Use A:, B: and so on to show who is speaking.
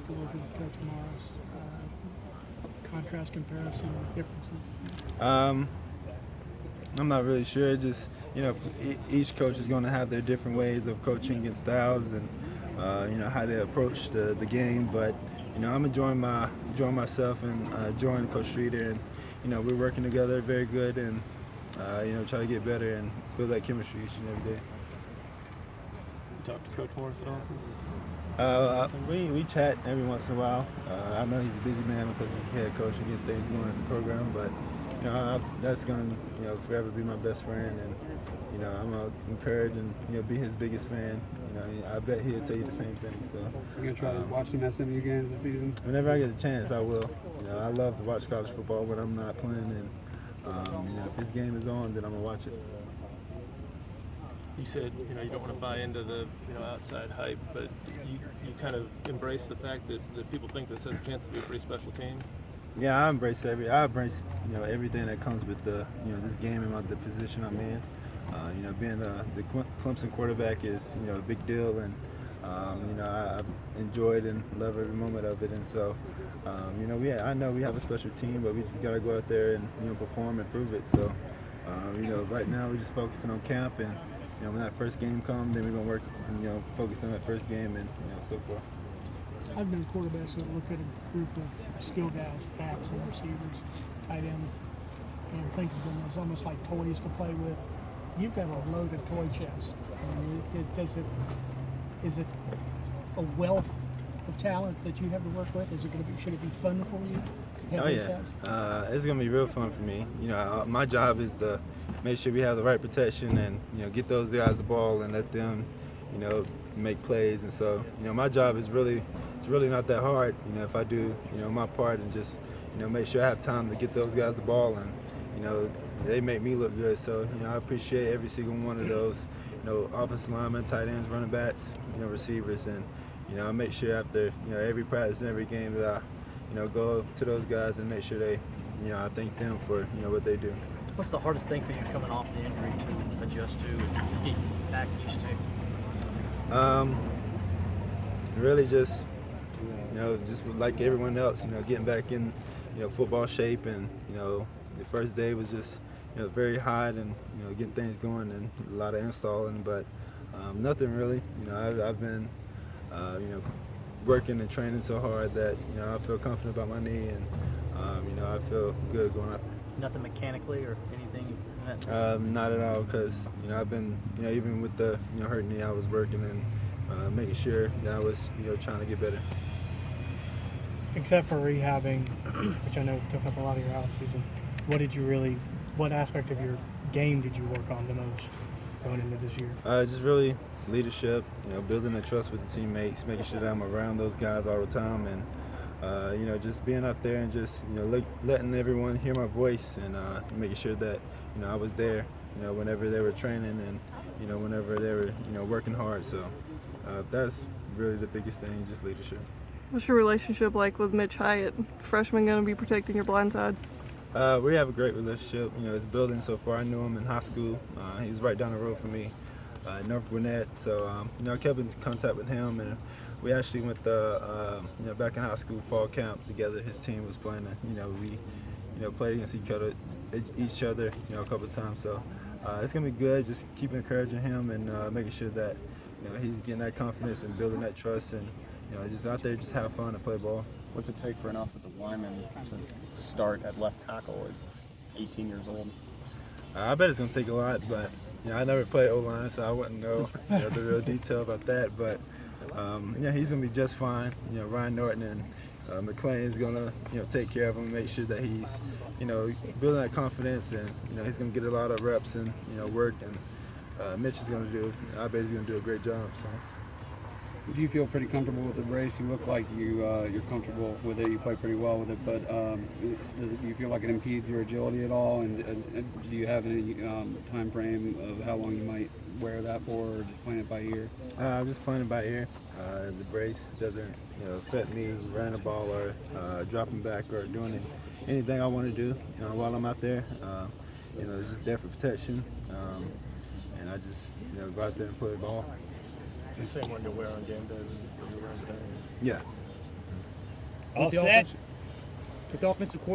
A: a little bit with Coach Morris? Contrast, comparison, differences?
B: I'm not really sure. Just each coach is going to have their different ways of coaching and styles, and how they approach the game. But I'm enjoying myself and enjoying Coach Streeter, and we're working together very good, and try to get better and build that chemistry each and every day.
C: You talk to Coach Morris at all since?
B: We chat every once in a while. I know he's a busy man because he's head coach and gets things going in the program, but that's going to forever be my best friend, and I'm gonna encourage and be his biggest fan. I bet he'll tell you the same thing. So
D: you're gonna try to watch some SMU games this season?
B: Whenever I get a chance, I will. I love to watch college football when I'm not playing, and if his game is on, then I'm gonna watch it.
C: You said you don't want to buy into the outside hype, but you kind of embrace the fact that people think this has a chance to be a pretty special team.
B: Yeah, I embrace everything that comes with the this game and the position I'm in. Being the Clemson quarterback is a big deal, and I've enjoyed and love every moment of it. And so I know we have a special team, but we just got to go out there and perform and prove it. So right now we're just focusing on camp, and when that first game comes, then we're gonna work and focus on that first game and so forth.
A: I've known quarterbacks that look at a group of skill guys, backs and receivers, tight ends, and think of them as almost like toys to play with. You've got a loaded toy chest. Is it a wealth of talent that you have to work with? Should it be fun for you?
B: Oh yeah, it's gonna be real fun for me. My job is to make sure we have the right protection and get those guys the ball and let them make plays. And so my job is really not that hard. If I do my part and just make sure I have time to get those guys the ball, and they make me look good. So I appreciate every single one of those offensive linemen, tight ends, running backs, receivers, and I make sure after every practice and every game that I go to those guys and make sure they I thank them for what they do.
E: What's the hardest thing for you coming off the injury to adjust to and get back used to?
B: Really just just like everyone else, getting back in football shape, and the first day was just very hot and getting things going and a lot of installing, but nothing really. I've been working and training so hard that I feel confident about my knee, and I feel good going up.
E: Nothing mechanically or anything?
B: Not at all, because I've been even with the hurt knee, I was working and making sure that I was trying to get better.
A: Except for rehabbing, which I know took up a lot of your offseason, what aspect of your game did you work on the most going into this year?
B: Just really leadership, building the trust with the teammates, making sure that I'm around those guys all the time, and just being out there and just letting everyone hear my voice, and making sure that I was there whenever they were training, and whenever they were working hard. So that's really the biggest thing, just leadership.
F: What's your relationship like with Mitch Hyatt? Freshman going to be protecting your blind side?
B: We have a great relationship. It's building so far. I knew him in high school. He was right down the road from me at North Gwinnett. So I kept in contact with him, and we actually went back in high school fall camp together. His team was playing, and we played against each other a couple of times. So it's gonna be good. Just keep encouraging him and making sure that he's getting that confidence and building that trust, and just out there, just have fun and play ball.
G: What's it take for an offensive lineman to start at left tackle at 18 years old?
B: I bet it's going to take a lot, but I never played O-line, so I wouldn't know the real detail about that. But he's going to be just fine. Ryan Norton and McClain is going to take care of him and make sure that he's building that confidence, and he's going to get a lot of reps and work, and Mitch is going to do. I bet he's going to do a great job. So.
D: Do you feel pretty comfortable with the brace? You look like you're comfortable with it. You play pretty well with it, but do you feel like it impedes your agility at all? And do you have any time frame of how long you might wear that for, or just playing it by ear?
B: I'm just playing it by ear. The brace doesn't affect me running the ball or dropping back or doing anything I want to do while I'm out there. It's just there for protection, and I just go out there and play the ball.
C: The same one you wear on game day.
B: Yeah.
H: All
I: with the
H: set.
I: offensive coordinator